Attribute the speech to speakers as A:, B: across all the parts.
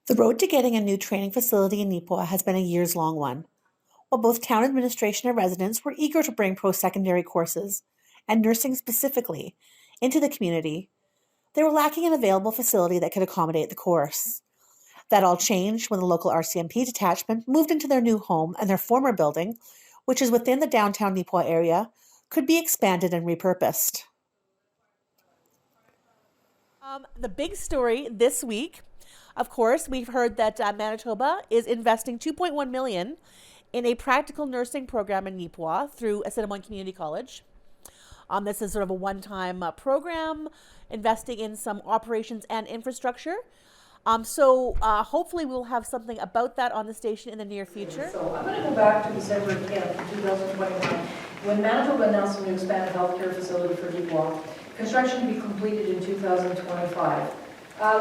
A: The road to getting a new training facility in Neepawa has been a years-long one. While both town administration and residents were eager to bring post-secondary courses, and nursing specifically, into the community, they were lacking an available facility that could accommodate the course. That all changed when the local RCMP detachment moved into their new home and their former building, which is within the downtown Neepawa area, could be expanded and repurposed. The big story this week, of course, we've heard that Manitoba is investing $2.1 million in a practical nursing program in Neepawa through Assiniboine Community College. This is sort of a one-time program investing in some operations and infrastructure. Hopefully we'll have something about that on the station in the near future.
B: So I'm going to go back to December 10th, 2021, when Manitoba announced a new expanded healthcare facility for Neepawa. Construction to be completed in 2025.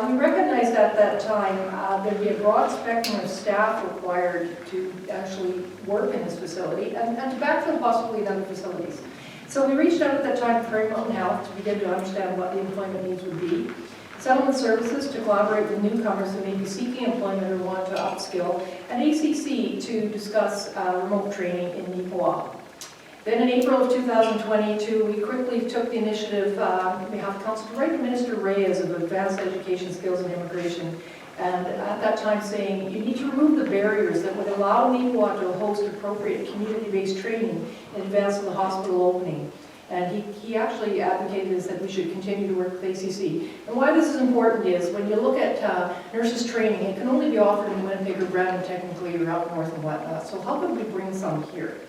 B: We recognized at that time there'd be a broad spectrum of staff required to actually work in this facility and to backfill possibly in other facilities. So we reached out at that time to Prairie Mountain Health to begin to understand what the employment needs would be. Settlement Services to collaborate with newcomers who may be seeking employment or want to upskill, and ACC to discuss remote training in Neepawa. Then in April of 2022, we quickly took the initiative on behalf of Council to write to Minister Reyes of Advanced Education, Skills and Immigration, and at that time saying, you need to remove the barriers that would allow Neepawa to host appropriate community-based training in advance of the hospital opening. And he actually advocated that we should continue to work with ACC. And why this is important is when you look at nurses training, it can only be offered in Winnipeg or Brandon technically or up north and whatnot. So how could we bring some here?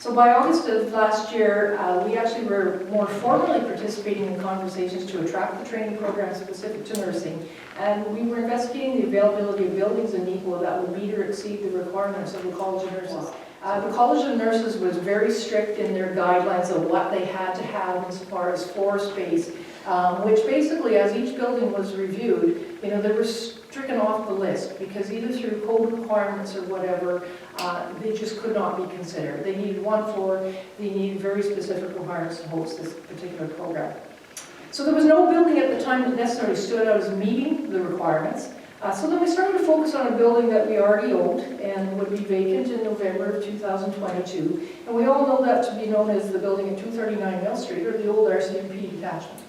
B: So by August of last year, we actually were more formally participating in conversations to attract the training program specific to nursing. And we were investigating the availability of buildings in Neepawa that would meet or exceed the requirements of the College of Nurses. The College of Nurses was very strict in their guidelines of what they had to have as far as floor space, which basically, as each building was reviewed, they were stricken off the list because either through code requirements or whatever, they just could not be considered. They needed one floor, they needed very specific requirements to host this particular program. So there was no building at the time that necessarily stood out as meeting the requirements. So then we started to focus on a building that we already owned and would be vacant in November of 2022. And we all know that to be known as the building at 239 Mill Street, or the old RCMP detachment.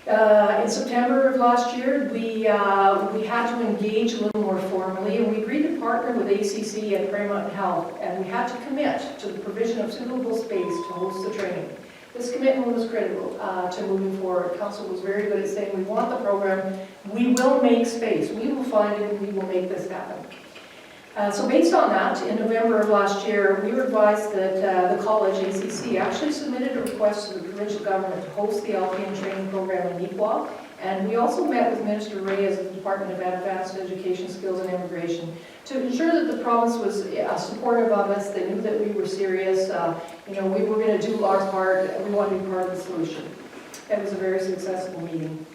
B: In September of last year, we had to engage a little more formally, and we agreed to partner with ACC and Prairie Mountain Health, and we had to commit to the provision of suitable space to host the training. This commitment was critical to moving forward. Council was very good at saying, we want the program, we will make space, we will find it, and we will make this happen. So based on that, in November of last year, we were advised that the college, ACC, actually submitted a request to the provincial government to host the LPN training program in Neepawa. And we also met with Minister Reyes of the Department of Advanced Education, Skills and Immigration to ensure that the province was supportive of us. They knew that we were serious. We were going to do our part. We wanted to be part of the solution. It was a very successful meeting.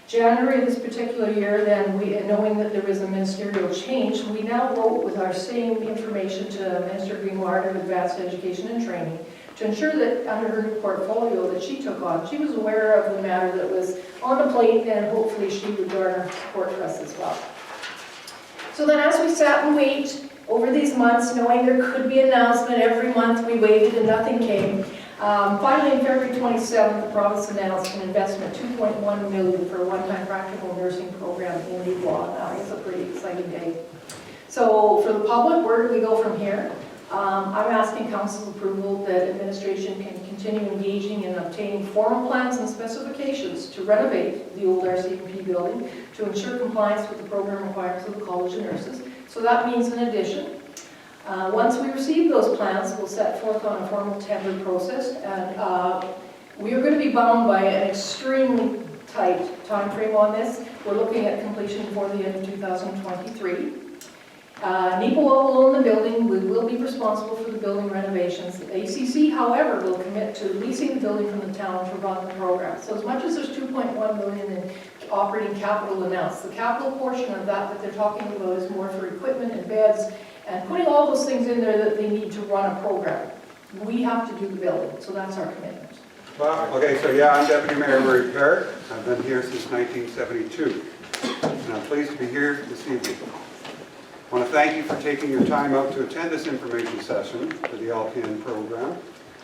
B: January of this particular year, then, knowing that there was a ministerial change, we now wrote with our same information to Minister Greenward of Advanced Education and Training to ensure that under her new portfolio that she took on, she was aware of the matter that was on the plate, and hopefully she would garner support for us as well. So then as we sat and wait over these months, knowing there could be an announcement every month, we waited and nothing came. Finally, in February 27th, the province announced an investment, $2.1 million for a one-time practical nursing program in Neepawa. It's a pretty exciting day. So for the public, where do we go from here? I'm asking Council's approval that administration can continue engaging in obtaining formal plans and specifications to renovate the old RCMP building to ensure compliance with the program requirements of the College of Nurses. So that means an addition. Once we receive those plans, we'll set forth on a formal tender process, and we are going to be bound by an extremely tight time frame on this. We're looking at completion before the end of 2023. Neepawa will own the building. We will be responsible for the building renovations. The ACC, however, will commit to leasing the building from the town to run the program. So as much as there's $2.1 million in operating capital announced, the capital portion of that they're talking about is more for equipment and beds and putting all those things in there that they need to run a program. We have to do the building, so that's our commitment.
C: Well, okay, so yeah, I'm Deputy Mayor Murray Parrott. I've been here since 1972. and I'm pleased to be here this evening. I want to thank you for taking your time out to attend this information session for the LPN program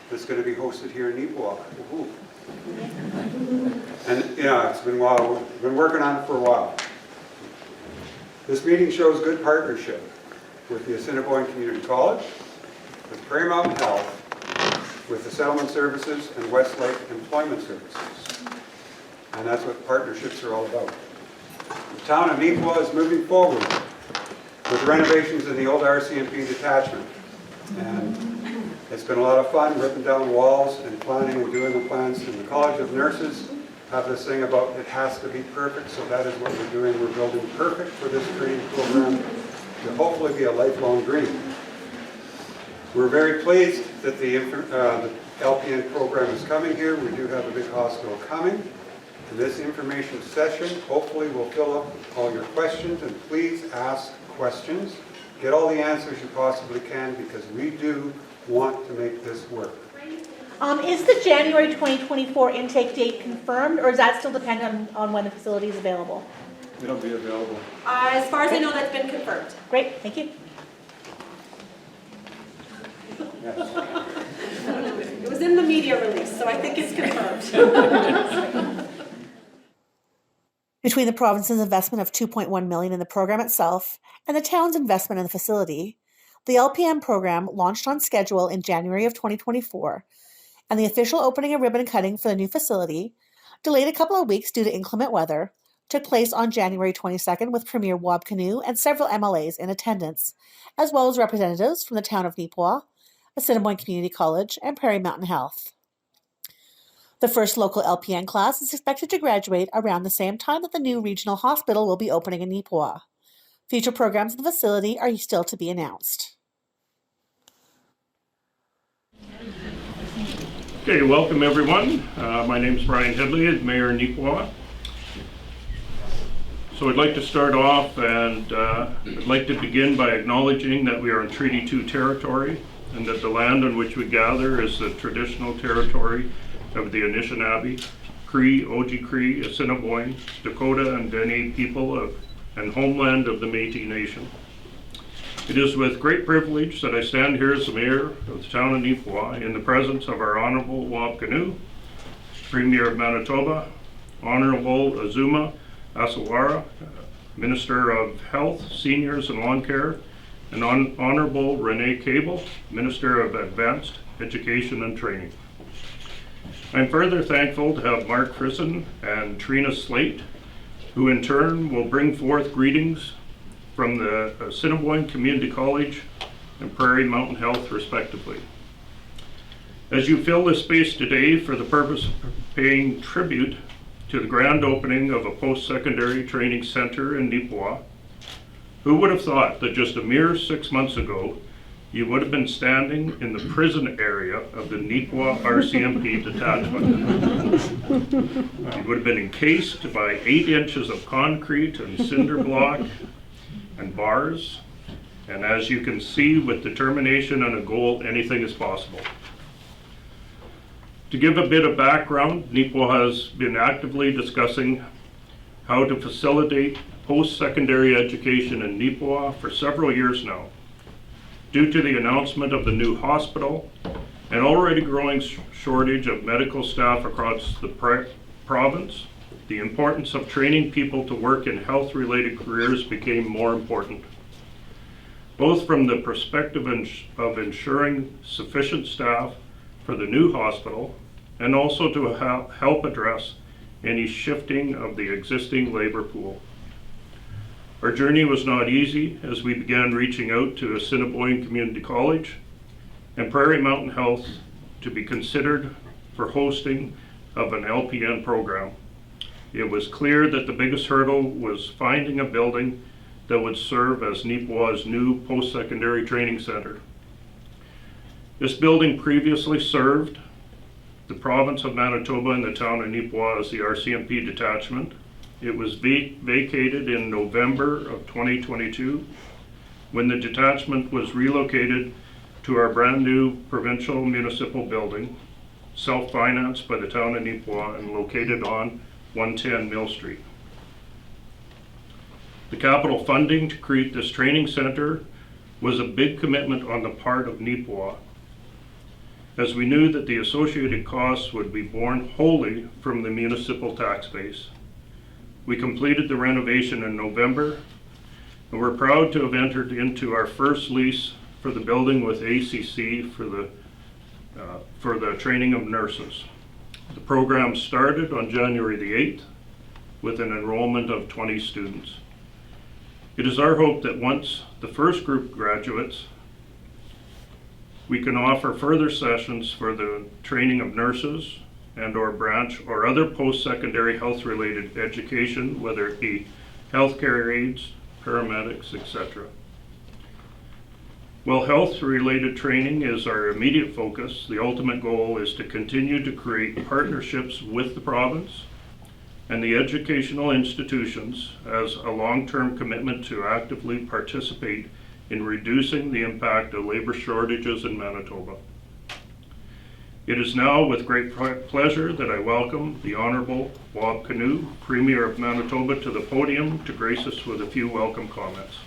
C: that's going to be hosted here in Neepawa. And yeah, it's been a while. We've been working on it for a while. This meeting shows good partnership with the Assiniboine Community College, with Prairie Mountain Health, with the Settlement Services and Westlake Employment Services. And that's what partnerships are all about. The town of Neepawa is moving forward with renovations in the old RCMP detachment. And it's been a lot of fun ripping down walls and planning and doing the plans. And the College of Nurses have this thing about it has to be perfect, so that is what we're doing. We're building perfect for this training program to hopefully be a lifelong dream. We're very pleased that the LPN program is coming here. We do have a big hospital coming. And this information session hopefully will fill up all your questions, and please ask questions. Get all the answers you possibly can, because we do want to make this work.
A: Is the January 2024 intake date confirmed, or is that still dependent on when the facility is available?
C: It'll be available.
D: As far as I know, that's been confirmed.
A: Great, thank you.
C: Yes.
D: It was in the media release, so I think it's confirmed.
A: Between the province's investment of $2.1 million in the program itself and the town's investment in the facility, the LPN program launched on schedule in January of 2024, and the official opening and ribbon cutting for the new facility, delayed a couple of weeks due to inclement weather, took place on January 22nd with Premier Wab Kinew and several MLAs in attendance, as well as representatives from the town of Neepawa, Assiniboine Community College, and Prairie Mountain Health. The first local LPN class is expected to graduate around the same time that the new regional hospital will be opening in Neepawa. Future programs in the facility are still to be announced.
E: Okay, welcome everyone. My name is Brian Headley, Mayor of Neepawa. So I'd like to start off, and I'd like to begin by acknowledging that we are in Treaty 2 territory, and that the land on which we gather is the traditional territory of the Anishinaabe, Cree, Oji-Cree, Assiniboine, Dakota, and Dene people and homeland of the Métis Nation. It is with great privilege that I stand here as the Mayor of the town of Neepawa in the presence of our Honorable Wab Kinew, Premier of Manitoba, Honorable Azuma Asawara, Minister of Health, Seniors and Lawn Care, and Honorable Renee Cable, Minister of Advanced Education and Training. I'm further thankful to have Mark Frisson and Trina Slate, who in turn will bring forth greetings from the Assiniboine Community College and Prairie Mountain Health, respectively. As you fill this space today for the purpose of paying tribute to the grand opening of a post-secondary training center in Neepawa, who would have thought that just a mere 6 months ago, you would have been standing in the prison area of the Neepawa RCMP detachment. You would have been encased by 8 inches of concrete and cinder block and bars, and as you can see, with determination and a goal, anything is possible. To give a bit of background, Neepawa has been actively discussing how to facilitate post-secondary education in Neepawa for several years now. Due to the announcement of the new hospital, an already growing shortage of medical staff across the province, the importance of training people to work in health-related careers became more important, both from the perspective of ensuring sufficient staff for the new hospital, and also to help address any shifting of the existing labor pool. Our journey was not easy as we began reaching out to Assiniboine Community College and Prairie Mountain Health to be considered for hosting of an LPN program. It was clear that the biggest hurdle was finding a building that would serve as Neepawa's new post-secondary training center. This building previously served the province of Manitoba and the town of Neepawa as the RCMP detachment. It was vacated in November of 2022 when the detachment was relocated to our brand new provincial municipal building, self-financed by the town of Neepawa and located on 110 Mill Street. The capital funding to create this training center was a big commitment on the part of Neepawa, as we knew that the associated costs would be borne wholly from the municipal tax base. We completed the renovation in November, and we're proud to have entered into our first lease for the building with ACC for the training of nurses. The program started on January the 8th with an enrollment of 20 students. It is our hope that once the first group graduates, we can offer further sessions for the training of nurses and/or branch or other post-secondary health-related education, whether it be healthcare aides, paramedics, etc. While health-related training is our immediate focus, the ultimate goal is to continue to create partnerships with the province and the educational institutions as a long-term commitment to actively participate in reducing the impact of labor shortages in Manitoba. It is now with great pleasure that I welcome the Honourable Wab Kinew, Premier of Manitoba, to the podium to grace us with a few welcome comments.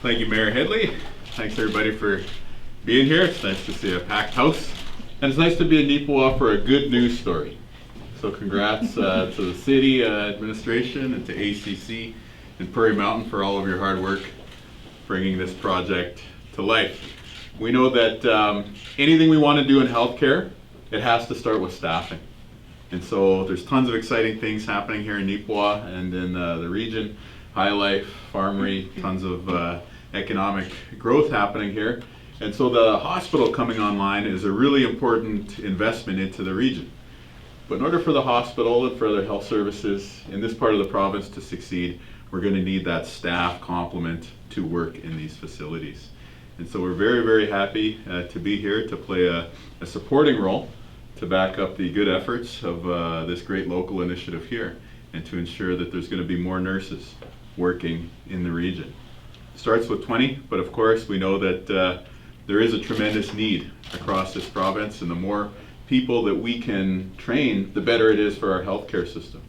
F: Thank you, Mayor Headley. Thanks everybody for being here. It's nice to see a packed house. And it's nice to be in Neepawa for a good news story. So congrats to the city administration and to ACC and Prairie Mountain for all of your hard work bringing this project to life. We know that anything we want to do in healthcare, it has to start with staffing. And so there's tons of exciting things happening here in Neepawa and in the region. High life, farmery, tons of economic growth happening here. And so the hospital coming online is a really important investment into the region. But in order for the hospital and for other health services in this part of the province to succeed, we're going to need that staff complement to work in these facilities. And so we're very, very happy to be here to play a supporting role to back up the good efforts of this great local initiative here and to ensure that there's going to be more nurses working in the region. It starts with 20, but of course we know that there is a tremendous need across this province, and the more people that we can train, the better it is for our healthcare system.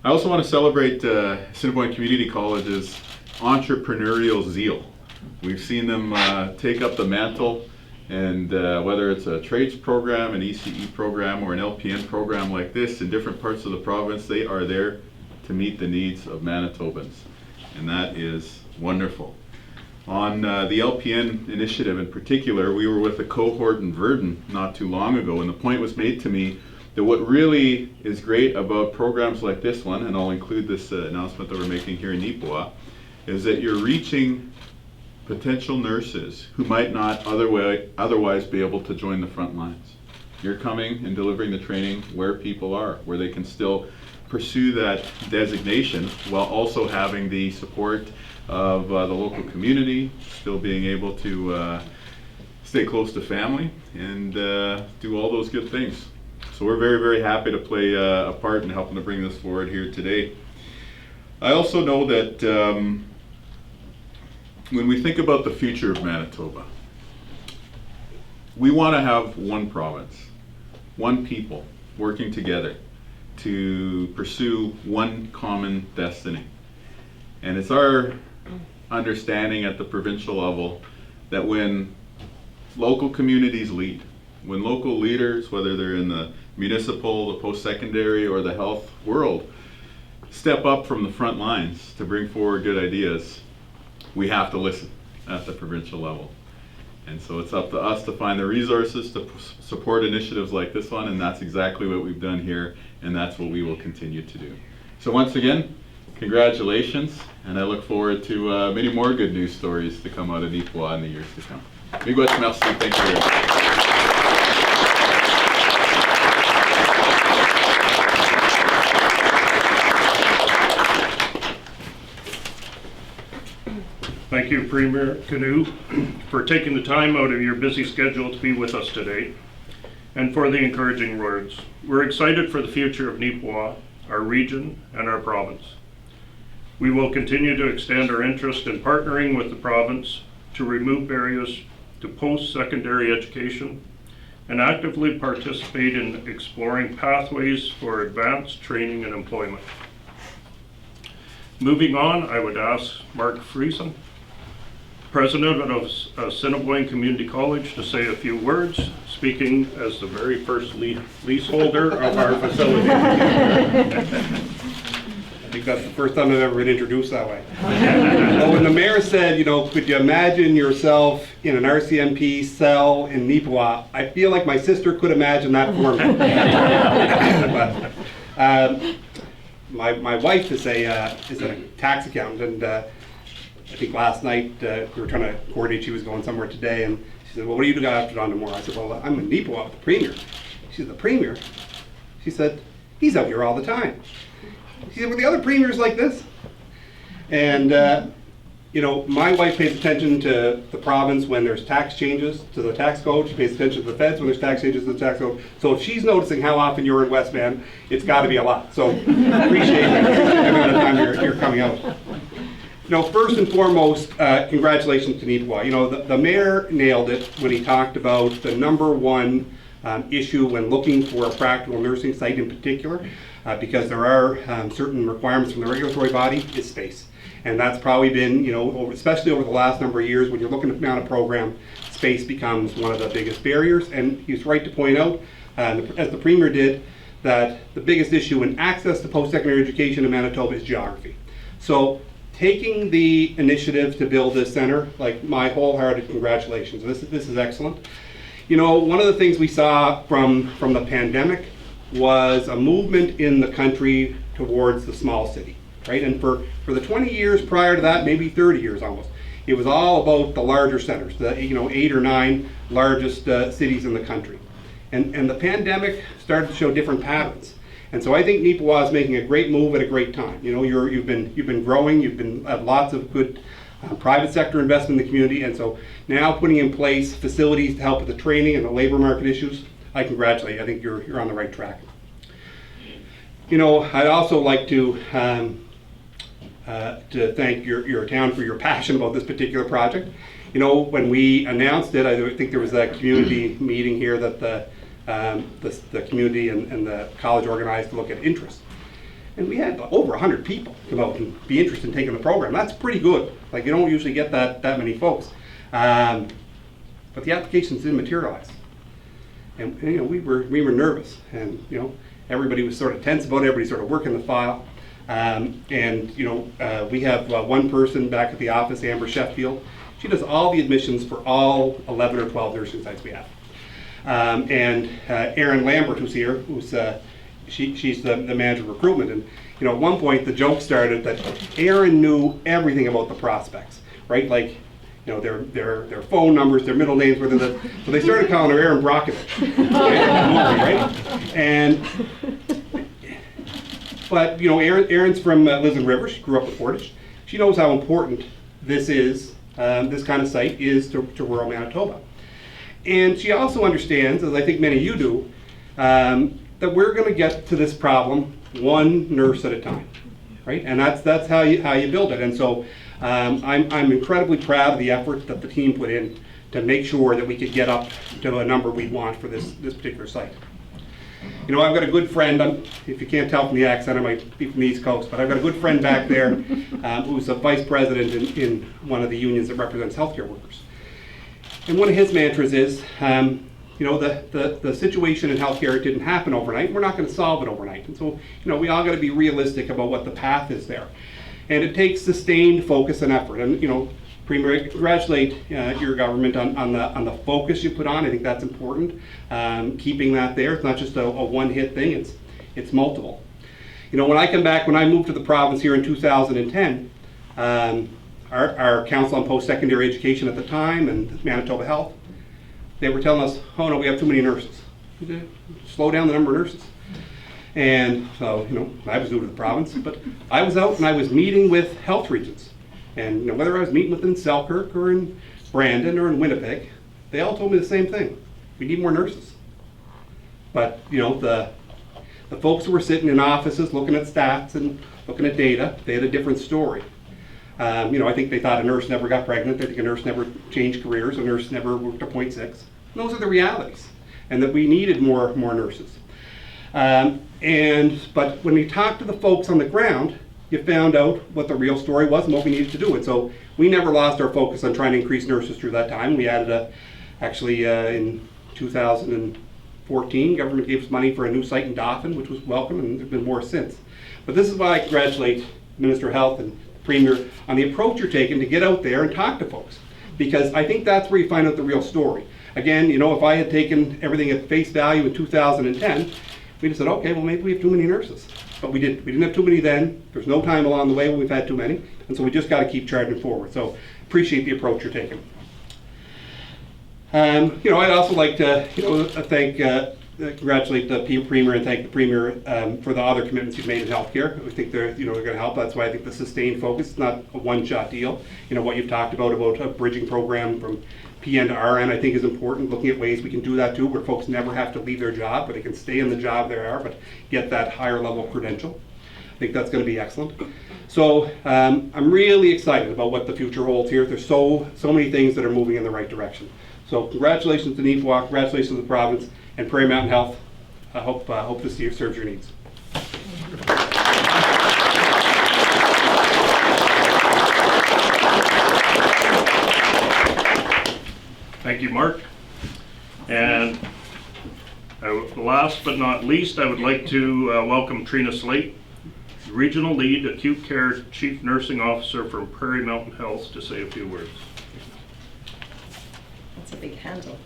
F: I also want to celebrate Assiniboine Community College's entrepreneurial zeal. We've seen them take up the mantle, and whether it's a trades program, an ECE program, or an LPN program like this in different parts of the province, they are there to meet the needs of Manitobans, and that is wonderful. On the LPN initiative in particular, we were with a cohort in Verdun not too long ago, and the point was made to me that what really is great about programs like this one, and I'll include this announcement that we're making here in Neepawa, is that you're reaching potential nurses who might not otherwise be able to join the front lines. You're coming and delivering the training where people are, where they can still pursue that designation while also having the support of the local community, still being able to stay close to family and do all those good things. So we're very, very happy to play a part in helping to bring this forward here today. I also know that when we think about the future of Manitoba, we want to have one province, one people working together to pursue one common destiny. And it's our understanding at the provincial level that when local communities lead, when local leaders, whether they're in the municipal, the post-secondary, or the health world, step up from the front lines to bring forward good ideas, we have to listen at the provincial level. And so it's up to us to find the resources to support initiatives like this one, and that's exactly what we've done here, and that's what we will continue to do. So once again, congratulations, and I look forward to many more good news stories to come out of Neepawa in the years to come. Miigwech merci, thank you very much.
E: Thank you, Premier Kinew, for taking the time out of your busy schedule to be with us today, and for the encouraging words. We're excited for the future of Neepawa, our region, and our province. We will continue to extend our interest in partnering with the province to remove barriers to post-secondary education and actively participate in exploring pathways for advanced training and employment. Moving on, I would ask Mark Friesen, President of Assiniboine Community College, to say a few words, speaking as the very first leaseholder of our facility.
G: I think that's the first time I've ever been introduced that way. Well, when the mayor said, could you imagine yourself in an RCMP cell in Neepawa, I feel like my sister could imagine that for me. My wife is a tax accountant, and I think last night we were trying to coordinate. She was going somewhere today, and she said, "Well, what do you got after on tomorrow?" I said, "Well, I'm in Neepawa with the premier." She said, "The premier?" She said, "He's out here all the time." She said, "Were the other premiers like this?" And my wife pays attention to the province when there's tax changes to the tax code. She pays attention to the feds when there's tax changes to the tax code. So if she's noticing how often you're in West Van, it's got to be a lot. So appreciate the amount of time you're coming out. First and foremost, congratulations to Neepawa. The mayor nailed it when he talked about the #1 issue when looking for a practical nursing site in particular, because there are certain requirements from the regulatory body, is space. And that's probably been, especially over the last number of years, when you're looking to mount a program, space becomes one of the biggest barriers. And he's right to point out, as the Premier did, that the biggest issue in access to post-secondary education in Manitoba is geography. So taking the initiative to build this center, my wholehearted congratulations. This is excellent. One of the things we saw from the pandemic was a movement in the country towards the small city. Right, and for the 20 years prior to that, maybe 30 years almost, it was all about the larger centers, the 8 or 9 largest cities in the country. And the pandemic started to show different patterns. And so I think Neepawa is making a great move at a great time. You've been growing, you've had lots of good private sector investment in the community, and so now putting in place facilities to help with the training and the labor market issues, I congratulate you. I think you're on the right track. I'd also like to thank your town for your passion about this particular project. When we announced it, I think there was a community meeting here that the community and the college organized to look at interest. And we had over 100 people come out and be interested in taking the program. That's pretty good. You don't usually get that many folks. But the applications didn't materialize. And we were nervous, and everybody was sort of tense about it. Everybody sort of working the file. We have one person back at the office, Amber Sheffield. She does all the admissions for all 11 or 12 nursing sites we have. And Erin Lambert, who's here, she's the manager of recruitment. And at one point the joke started that Erin knew everything about the prospects, right? Their phone numbers, their middle names, so they started calling her Erin Brockovich, right? But Erin's from Lisbon River. She grew up at Portage. She knows how important this is, this kind of site is to rural Manitoba. And she also understands, as I think many of you do, that we're going to get to this problem one nurse at a time, right? And that's how you build it. And so I'm incredibly proud of the effort that the team put in to make sure that we could get up to a number we want for this particular site. I've got a good friend, if you can't tell from the accent, I might be from the East Coast, but I've got a good friend back there who's a vice president in one of the unions that represents healthcare workers. And one of his mantras is, the situation in healthcare didn't happen overnight. We're not going to solve it overnight. And so, we all got to be realistic about what the path is there. And it takes sustained focus and effort. And, Premier, congratulate your government on the focus you put on. I think that's important. Keeping that there. It's not just a one-hit thing. It's multiple. When I moved to the province here in 2010, our Council on Post-Secondary Education at the time and Manitoba Health, they were telling us, "Oh no, we have too many nurses. Slow down the number of nurses." And so, I was new to the province, but I was out and I was meeting with health regions. And whether I was meeting with them in Selkirk or in Brandon or in Winnipeg, they all told me the same thing. We need more nurses. But the folks who were sitting in offices looking at stats and looking at data, they had a different story. I think they thought a nurse never got pregnant. They think a nurse never changed careers. A nurse never worked a .6. And those are the realities. and that we needed more nurses. But when we talked to the folks on the ground, you found out what the real story was and what we needed to do. And so we never lost our focus on trying to increase nurses through that time. We added actually in 2014, government gave us money for a new site in Dauphin, which was welcome, and there's been more since. But this is why I congratulate Minister of Health and Premier on the approach you're taking to get out there and talk to folks. Because I think that's where you find out the real story. Again, you know, if I had taken everything at face value in 2010, we'd have said, okay, well maybe we have too many nurses. But we didn't. We didn't have too many then. There's no time along the way when we've had too many. And so we just got to keep charging forward. So appreciate the approach you're taking. You know, I'd also like to, you know, congratulate the Premier and thank the Premier for the other commitments you've made in healthcare. We think they're going to help. That's why I think the sustained focus is not a one-shot deal. You know, what you've talked about a bridging program from PN to RN, I think is important. Looking at ways we can do that too, where folks never have to leave their job, but they can stay in the job they are, but get that higher level credential. I think that's going to be excellent. So I'm really excited about what the future holds here. There's so many things that are moving in the right direction. So congratulations to Neepawa, congratulations to the province, and Prairie Mountain Health. I hope this year serves your needs.
E: Thank you, Mark. And last but not least, I would like to welcome Trina Slate, Regional Lead Acute Care Chief Nursing Officer from Prairie Mountain Health, to say a few words.
D: That's a big handle.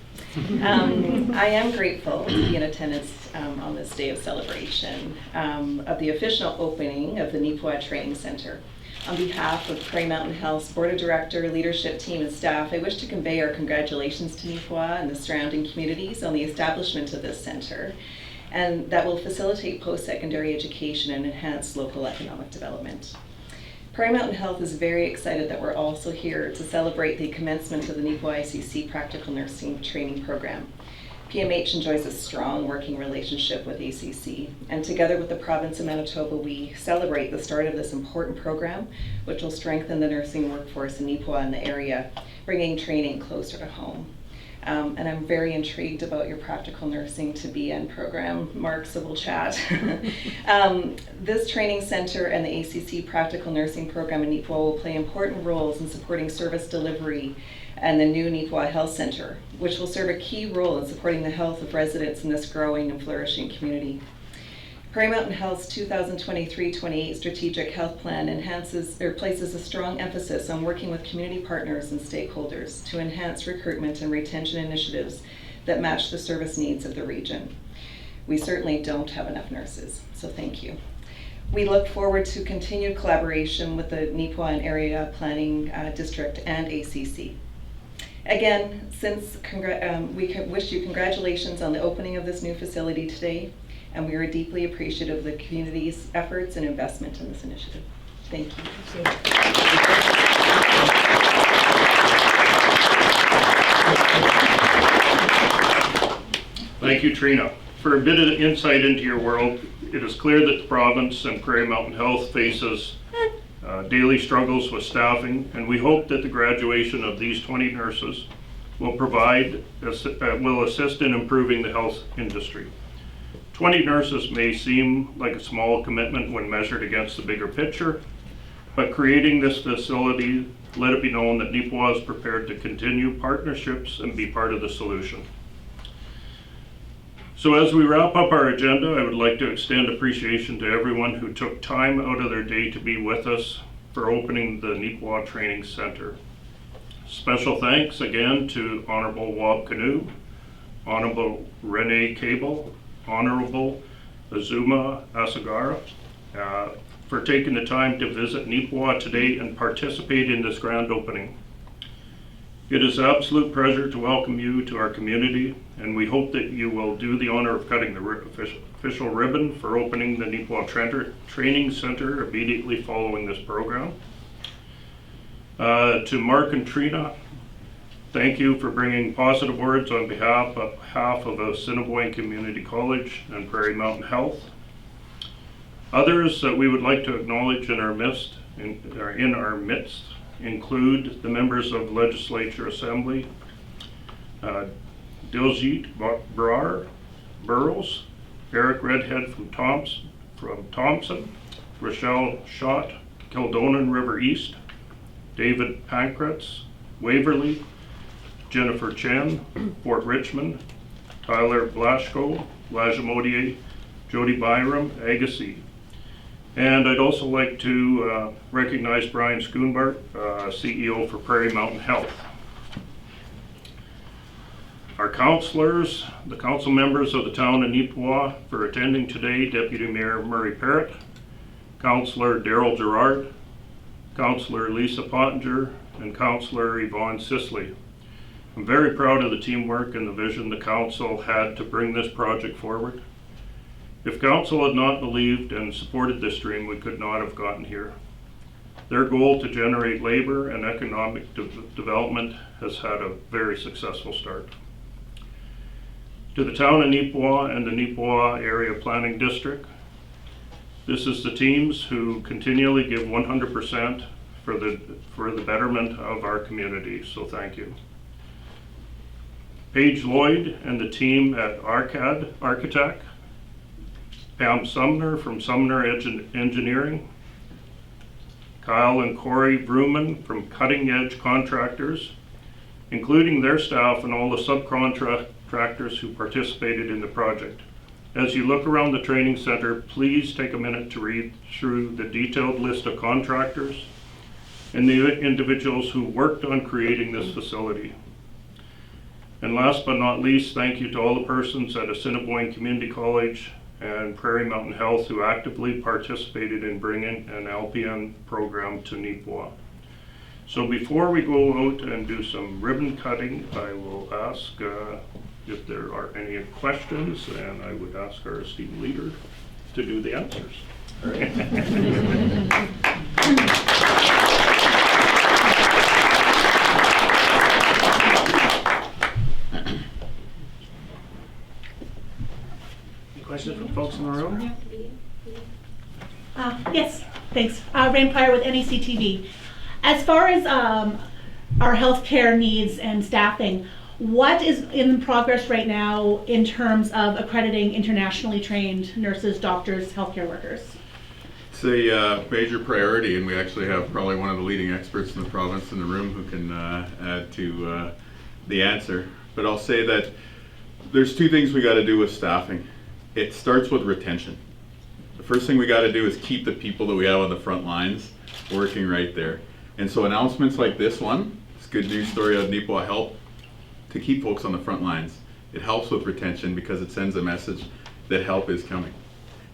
D: I am grateful to be in attendance on this day of celebration of the official opening of the Neepawa Training Centre. On behalf of Prairie Mountain Health's Board of Director, leadership team, and staff, I wish to convey our congratulations to Neepawa and the surrounding communities on the establishment of this centre, and that will facilitate post-secondary education and enhance local economic development. Prairie Mountain Health is very excited that we're also here to celebrate the commencement of the Neepawa ICC Practical Nursing Training Program. PMH enjoys a strong working relationship with ACC, and together with the province of Manitoba, we celebrate the start of this important program, which will strengthen the nursing workforce in Neepawa and the area, bringing training closer to home. And I'm very intrigued about your practical nursing to BN program, Mark, so we'll chat. This training center and the ACC practical nursing program in Neepawa will play important roles in supporting service delivery and the new Neepawa Health Center, which will serve a key role in supporting the health of residents in this growing and flourishing community. Prairie Mountain Health's 2023-28 Strategic Health Plan places a strong emphasis on working with community partners and stakeholders to enhance recruitment and retention initiatives that match the service needs of the region. We certainly don't have enough nurses, so thank you. We look forward to continued collaboration with the Neepawa and Area Planning District and ACC. Again, we wish you congratulations on the opening of this new facility today, and we are deeply appreciative of the community's efforts and investment in this initiative. Thank you.
E: Thank you, Trina. For a bit of insight into your world, it is clear that the province and Prairie Mountain Health faces daily struggles with staffing, and we hope that the graduation of these 20 nurses will assist in improving the health industry. 20 nurses may seem like a small commitment when measured against the bigger picture, but creating this facility, let it be known that Neepawa is prepared to continue partnerships and be part of the solution. So as we wrap up our agenda, I would like to extend appreciation to everyone who took time out of their day to be with us for opening the Neepawa Training Centre. Special thanks again to Honorable Wab Kinew, Honorable Renee Cable, Honorable Azuma Asagara, for taking the time to visit Neepawa today and participate in this grand opening. It is an absolute pleasure to welcome you to our community, and we hope that you will do the honor of cutting the official ribbon for opening the Neepawa Training Centre immediately following this program. To Mark and Trina, thank you for bringing positive words on behalf of Assiniboine Community College and Prairie Mountain Health. Others that we would like to acknowledge in our midst include the members of Legislature Assembly, Diljit Burrows, Eric Redhead from Thompson, Rochelle Schott, Kildonan River East, David Pankratz, Waverly, Jennifer Chen, Fort Richmond, Tyler Blashko, Lajamodier, Jody Byram, Agassiz. And I'd also like to recognize Brian Schoonbart, CEO for Prairie Mountain Health. Our councillors, the council members of the town of Neepawa for attending today, Deputy Mayor Murray Parrott, Councillor Daryl Gerard, Councillor Lisa Pottinger, and Councillor Yvonne Sisley. I'm very proud of the teamwork and the vision the council had to bring this project forward. If council had not believed and supported this dream, we could not have gotten here. Their goal to generate labor and economic development has had a very successful start. To the town of Neepawa and the Neepawa Area Planning District, this is the teams who continually give 100% for the betterment of our community, so thank you. Paige Lloyd and the team at Arcad Architect, Pam Sumner from Sumner Engineering, Kyle and Corey Bruman from Cutting Edge Contractors, including their staff and all the subcontractors who participated in the project. As you look around the training center, please take a minute to read through the detailed list of contractors and the individuals who worked on creating this facility. And last but not least, thank you to all the persons at Assiniboine Community College and Prairie Mountain Health who actively participated in bringing an LPN program to Neepawa. So before we go out and do some ribbon cutting, I will ask if there are any questions, and I would ask our esteemed leader to do the answers. All right. Any questions from folks in the room?
A: Yes, thanks. Rain Pryor with NECTV. As far as our healthcare needs and staffing, what is in progress right now in terms of accrediting internationally trained nurses, doctors, healthcare workers?
F: It's a major priority, and we actually have probably one of the leading experts in the province in the room who can add to the answer. But I'll say that there's two things we got to do with staffing. It starts with retention. The first thing we got to do is keep the people that we have on the front lines working right there. And so announcements like this one, this good news story of Neepawa help to keep folks on the front lines. It helps with retention because it sends a message that help is coming.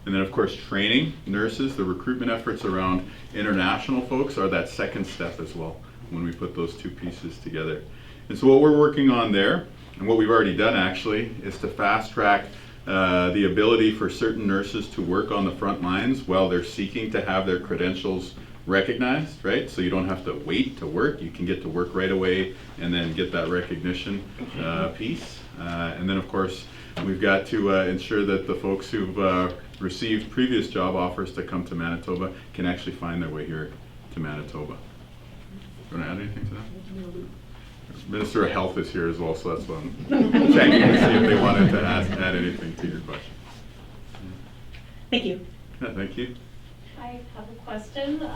F: And then of course training nurses, the recruitment efforts around international folks are that second step as well when we put those two pieces together. And so what we're working on there, and what we've already done actually, is to fast track the ability for certain nurses to work on the front lines while they're seeking to have their credentials recognized, right? So you don't have to wait to work, you can get to work right away and then get that recognition piece. And then of course, we've got to ensure that the folks who've received previous job offers to come to Manitoba can actually find their way here to Manitoba. Do you want to add anything to that? Minister of Health is here as well, so that's what I'm checking to see if they wanted to add anything to your question.
A: Thank you.
F: Yeah, thank you.
H: I have a question.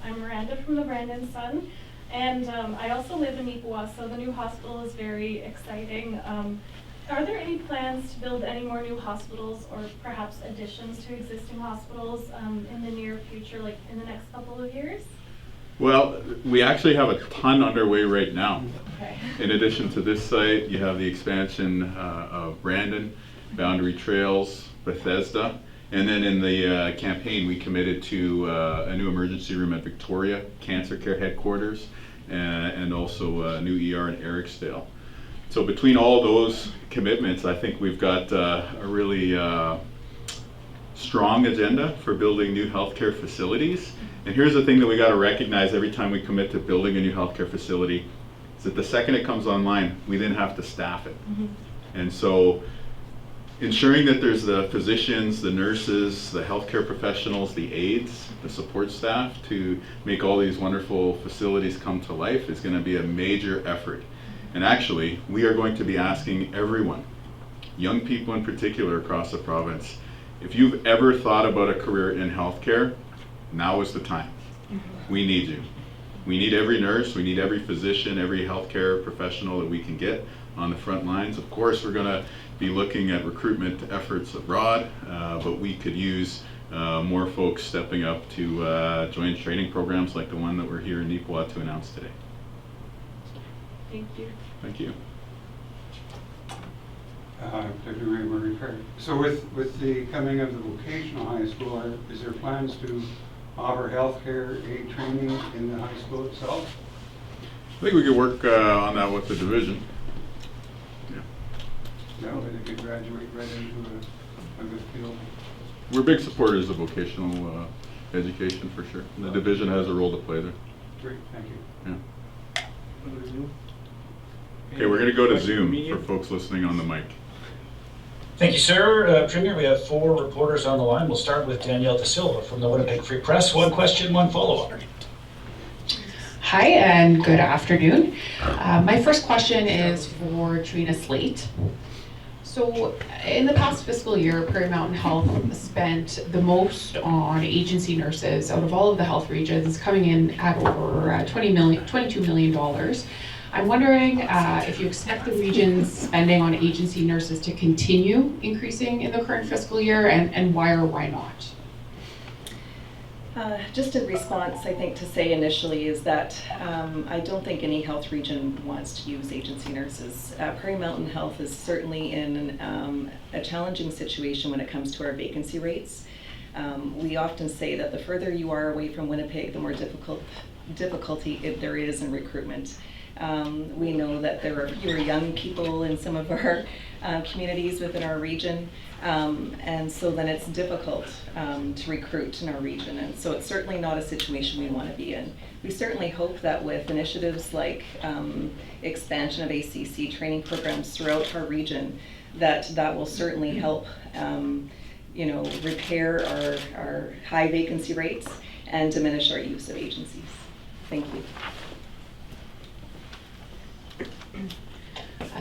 H: I'm Miranda from the Brandon Sun, and I also live in Neepawa, so the new hospital is very exciting. Are there any plans to build any more new hospitals or perhaps additions to existing hospitals in the near future, like in the next couple of years?
F: Well, we actually have a ton underway right now.
H: Okay.
F: In addition to this site, you have the expansion of Brandon, Boundary Trails, Bethesda, and then in the campaign we committed to a new emergency room at Victoria Cancer Care Headquarters and also a new ER in Ericsdale. So between all those commitments, I think we've got a really strong agenda for building new healthcare facilities. And here's the thing that we got to recognize every time we commit to building a new healthcare facility, is that the second it comes online, we then have to staff it. Mm-hmm. And so ensuring that there's the physicians, the nurses, the healthcare professionals, the aides, the support staff to make all these wonderful facilities come to life is going to be a major effort. And actually, we are going to be asking everyone, young people in particular across the province, if you've ever thought about a career in healthcare, now is the time. We need you. We need every nurse, we need every physician, every healthcare professional that we can get on the front lines. Of course, we're going to be looking at recruitment efforts abroad, but we could use more folks stepping up to join training programs like the one that we're here in Neepawa to announce today.
H: Thank you.
F: Thank you.
C: So with the coming of the vocational high school, is there plans to offer healthcare aid training in the high school itself?
F: I think we could work on that with the division.
C: No, they could graduate right into a good field.
F: We're big supporters of vocational education for sure. And the division has a role to play there.
C: Great, thank you.
F: Yeah. Okay, we're going to go to Zoom for folks listening on the mic.
I: Thank you, sir. Premier, we have 4 reporters on the line. We'll start with Danielle De Silva from the Winnipeg Free Press. 1 question, 1 follow-up.
J: Hi, and good afternoon. My first question is for Trina Slate. So in the past fiscal year, Prairie Mountain Health spent the most on agency nurses out of all of the health regions, coming in at over $22 million. I'm wondering if you expect the region's spending on agency nurses to continue increasing in the current fiscal year, and why or why not?
D: Just a response, I think, to say initially is that I don't think any health region wants to use agency nurses. Prairie Mountain Health is certainly in a challenging situation when it comes to our vacancy rates. We often say that the further you are away from Winnipeg, the more difficulty there is in recruitment. We know that there are fewer young people in some of our communities within our region. And so then it's difficult to recruit in our region, and so it's certainly not a situation we want to be in. We certainly hope that with initiatives like expansion of ACC training programs throughout our region, that will certainly help repair our high vacancy rates and diminish our use of agencies. Thank you.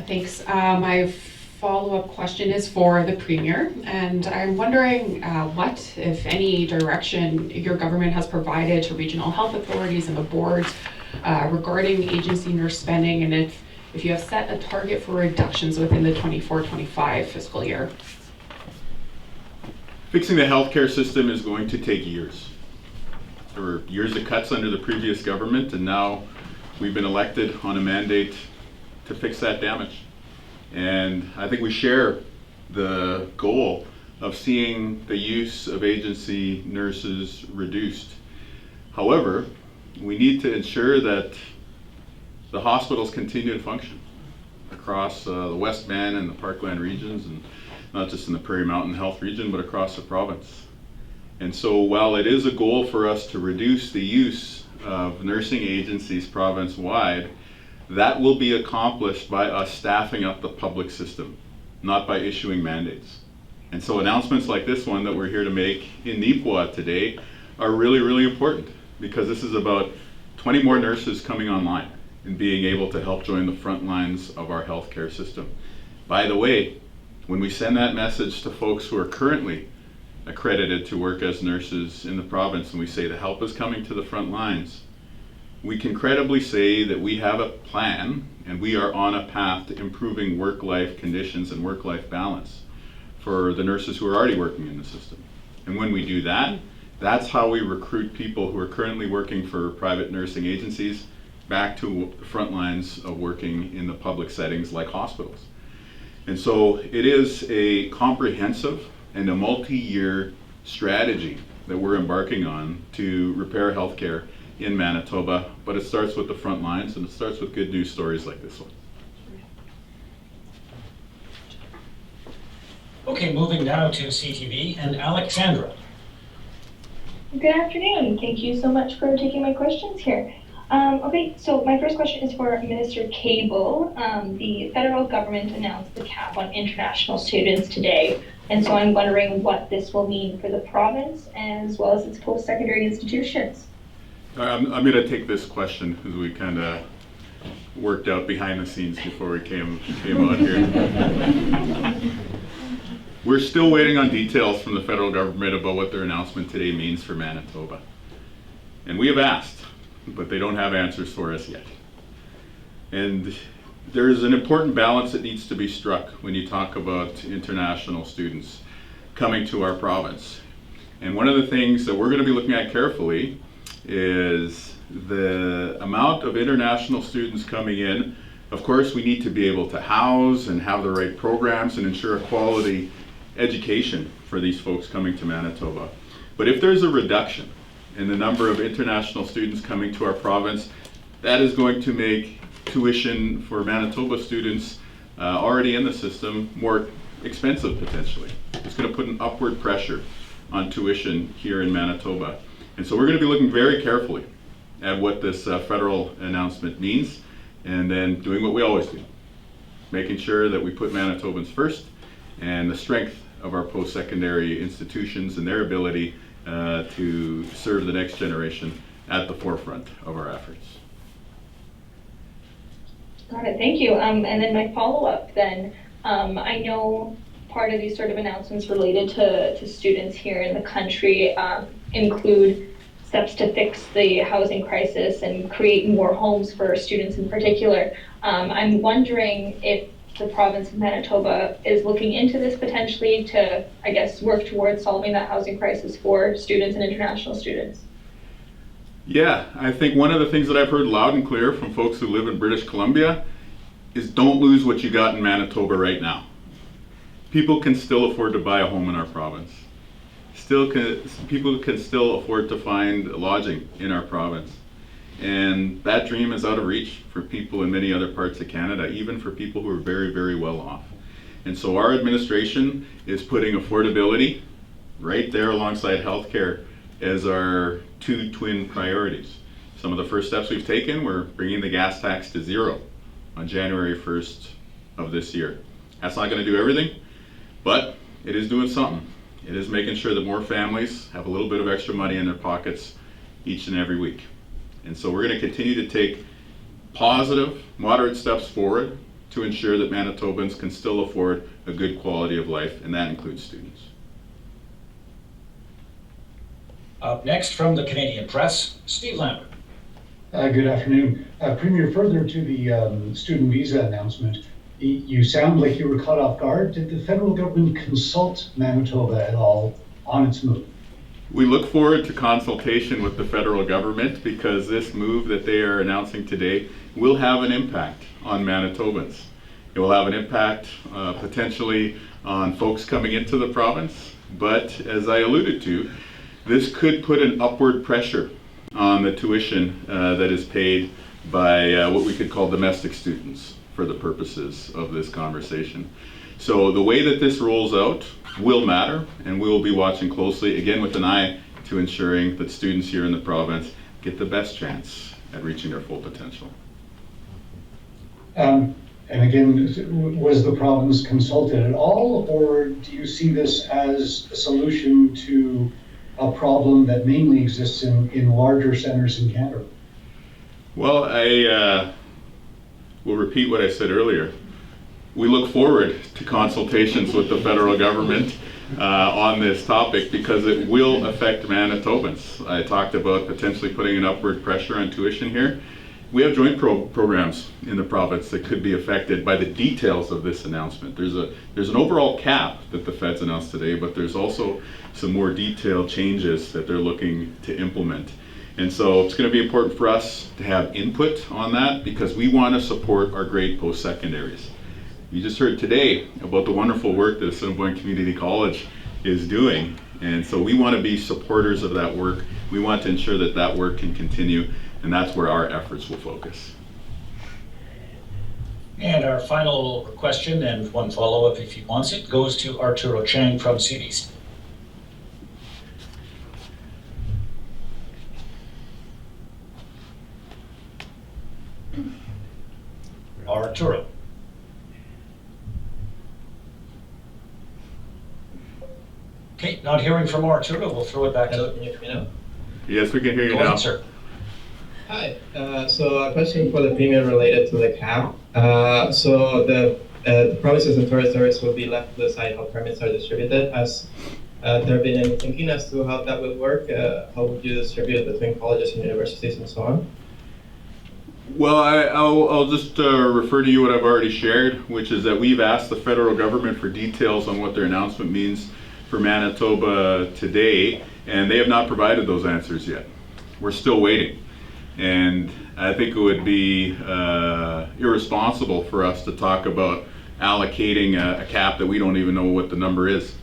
J: Thanks. My follow-up question is for the Premier, and I'm wondering what, if any, direction your government has provided to regional health authorities and the boards regarding agency nurse spending, and if you have set a target for reductions within the 24-25 fiscal year.
F: Fixing the healthcare system is going to take years. There were years of cuts under the previous government, and now we've been elected on a mandate to fix that damage. And I think we share the goal of seeing the use of agency nurses reduced. However, we need to ensure that the hospitals continue to function across the Westman and the Parkland regions, and not just in the Prairie Mountain Health region, but across the province. And so while it is a goal for us to reduce the use of nursing agencies province-wide, that will be accomplished by us staffing up the public system, not by issuing mandates. And so announcements like this one that we're here to make in Neepawa today are really, really important, because this is about 20 more nurses coming online and being able to help join the front lines of our healthcare system. By the way, when we send that message to folks who are currently accredited to work as nurses in the province, and we say the help is coming to the front lines, we can credibly say that we have a plan and we are on a path to improving work-life conditions and work-life balance for the nurses who are already working in the system. And when we do that, that's how we recruit people who are currently working for private nursing agencies back to the front lines of working in the public settings like hospitals. And so it is a comprehensive and a multi-year strategy that we're embarking on to repair healthcare in Manitoba, but it starts with the front lines, and it starts with good news stories like this one.
I: Okay, moving now to CTV and Alexandra.
K: Good afternoon. Thank you so much for taking my questions here. Okay, so my first question is for Minister Cable. The federal government announced the cap on international students today, and so I'm wondering what this will mean for the province as well as its post-secondary institutions.
F: I'm going to take this question because worked out behind the scenes before we came out here. We're still waiting on details from the federal government about what their announcement today means for Manitoba. And we have asked, but they don't have answers for us yet. And there's an important balance that needs to be struck when you talk about international students coming to our province. And one of the things that we're going to be looking at carefully is the amount of international students coming in. Of course, we need to be able to house and have the right programs and ensure a quality education for these folks coming to Manitoba. But if there's a reduction in the number of international students coming to our province, that is going to make tuition for Manitoba students already in the system more expensive potentially. It's going to put an upward pressure on tuition here in Manitoba. And so we're going to be looking very carefully at what this federal announcement means, and then doing what we always do, making sure that we put Manitobans first and the strength of our post-secondary institutions and their ability to serve the next generation at the forefront of our efforts.
K: Got it, thank you. And then my follow-up then, I know part of these sort of announcements related to students here in the country include steps to fix the housing crisis and create more homes for students in particular. I'm wondering if the province of Manitoba is looking into this potentially to, I guess, work towards solving that housing crisis for students and international students.
F: Yeah, I think one of the things that I've heard loud and clear from folks who live in British Columbia is don't lose what you got in Manitoba right now. People can still afford to buy a home in our province. People can still afford to find lodging in our province. And that dream is out of reach for people in many other parts of Canada, even for people who are very, very well off. And so our administration is putting affordability right there alongside healthcare as our two twin priorities. Some of the first steps we've taken, we're bringing the gas tax to zero on January 1st of this year. That's not going to do everything, but it is doing something. It is making sure that more families have a little bit of extra money in their pockets each and every week. And so we're going to continue to take positive, moderate steps forward to ensure that Manitobans can still afford a good quality of life, and that includes students.
I: Up next from the Canadian Press, Steve Lambert.
L: Good afternoon. Premier, further to the student visa announcement, you sound like you were caught off guard. Did the federal government consult Manitoba at all on its move?
F: We look forward to consultation with the federal government because this move that they are announcing today will have an impact on Manitobans. It will have an impact potentially on folks coming into the province, but as I alluded to, this could put an upward pressure on the tuition that is paid by what we could call domestic students for the purposes of this conversation. So the way that this rolls out will matter, and we will be watching closely, again with an eye to ensuring that students here in the province get the best chance at reaching their full potential.
L: And again, was the province consulted at all, or do you see this as a solution to a problem that mainly exists in larger centers in Canada?
F: Well, I will repeat what I said earlier. We look forward to consultations with the federal government on this topic because it will affect Manitobans. I talked about potentially putting an upward pressure on tuition here. We have joint programs in the province that could be affected by the details of this announcement. There's an overall cap that the feds announced today, but there's also some more detailed changes that they're looking to implement. And so it's going to be important for us to have input on that because we want to support our great post-secondaries. You just heard today about the wonderful work that Assiniboine Community College is doing. And so we want to be supporters of that work. We want to ensure that that work can continue, and that's where our efforts will focus.
I: And our final question, and one follow-up if he wants it, goes to Arturo Chang from CBC. Arturo. Okay, not hearing from Arturo, we'll throw it back to
F: Yes, we can hear you
I: Go
F: now.
I: ahead, sir.
M: Hi. So a question for the Premier related to the cap. So the provinces and territories will be left to decide how permits are distributed. Has there been any thinking as to how that would work? How would you distribute between colleges and universities and so on?
F: Well, I'll just refer to you what I've already shared, which is that we've asked the federal government for details on what their announcement means for Manitoba today, and they have not provided those answers yet. We're still waiting. And I think it would be irresponsible for us to talk about allocating a cap that we don't even know what the number is,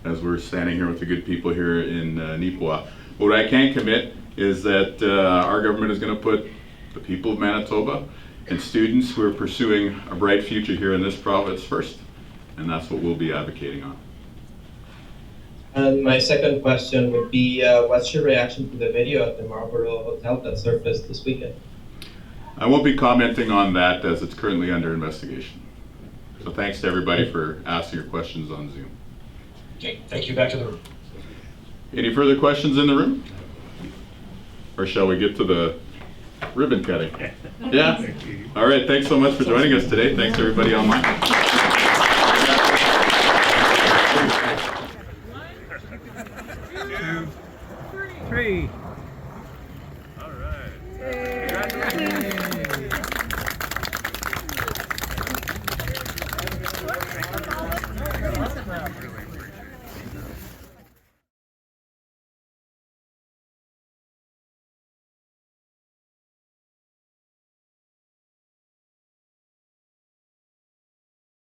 F: as we're standing here with the good people here in Neepawa. What I can commit is that our government is going to put the people of Manitoba and students who are pursuing a bright future here in this province first, and that's what we'll be advocating on.
M: And my second question would be, what's your reaction to the video at the Marlborough Hotel that surfaced this weekend?
F: I won't be commenting on that as it's currently under investigation. So thanks to everybody for asking your questions on Zoom.
I: Okay, thank you. Back to the room.
F: Any further questions in the room? Or shall we get to the ribbon cutting? Yeah? All right, thanks so much for joining us today. Thanks to everybody online.
N: 2, 3.